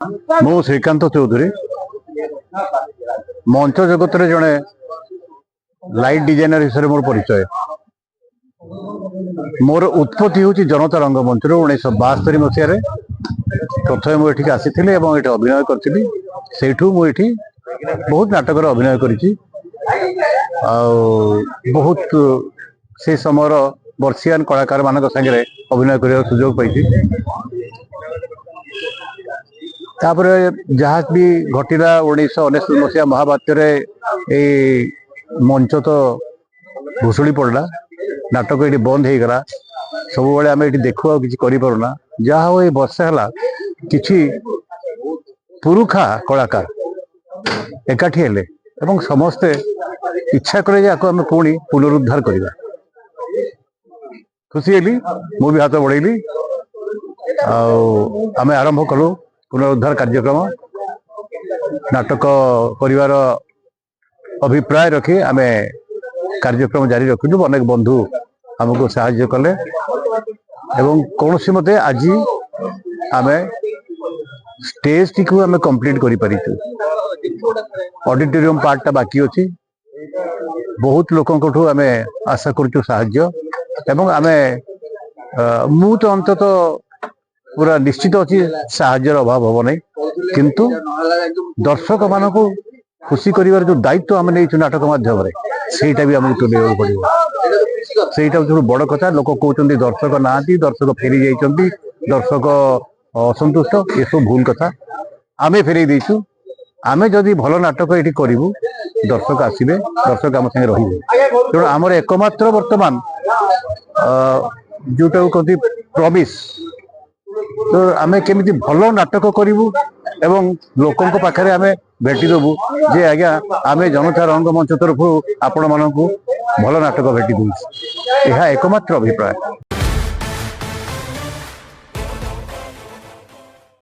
मु श्रीकांत चौधरी मंच जगत रे जड़े लाइट डिजाइनर हिसाब से मोर परिचय। मोर उत्पत्ति हूँ जनता रंगमंच 1972 मसीह प्रथम मुझे आसी अभिनय करी से मुझे बहुत नाटक अभिनय करी बहुत से समय वर्षियान कलाकार मान सागे अभिनय कर सुजोग पाई। तापरे जहाँ भी घटिला 1999 मसीहा महाबात्य मंच तो भुशुड़ी पड़ा नाटक ये बंद हो गला सब बेले आम ये देखु कि करना जहा हो वर्षा है कि पुरुखा कलाकार एकाठी हेले एवं समस्ते इच्छा करे आम पुणी पुनरुद्धार करवा खुशी हेली मु भी हाथ बढ़ेली आम आरंभ कलु पुनरुद्धार कार्यक्रम नाटक परिवार अभिप्राय रखी आम कार्यक्रम जारी रखु। अनेक बंधु आमको साहाय्य कले एवं कौन सी मते आज आम स्टेज टी आम कंप्लीट कर पारिचु। ऑडिटोरियम पार्टा बाकी अच्छी बहुत लोकों आम आशा करुचु साहाय्य एवं आम मु तो अंतत पूरा निश्चित अच्छी साहाय्यर अभाव हम नहीं किंतु दर्शक मान को खुशी कर जो दायित्व आम नहीं नाटक माध्यम से भी आमको तुले पड़ो से बड़ कथा। लोक कहते दर्शक ना दर्शक फेरी जाइए दर्शक असंतुष्ट ये सब भूल कथा आमे फेरी देचु। आमे जदि भल नाटक ये करूँ दर्शक आसबे दर्शक आम संगे रे तेणु आमर एकमात्र बर्तमान जोटा कहते प्रमिश तो आम केमी भल नाटक करूँ एवं लोकों पाखे आम भेटिदेबू जे आज्ञा आम जनता रंगमंच तरफ आपण मानक भल नाटक भेटी दूँ यह एकमात्र अभिप्राय।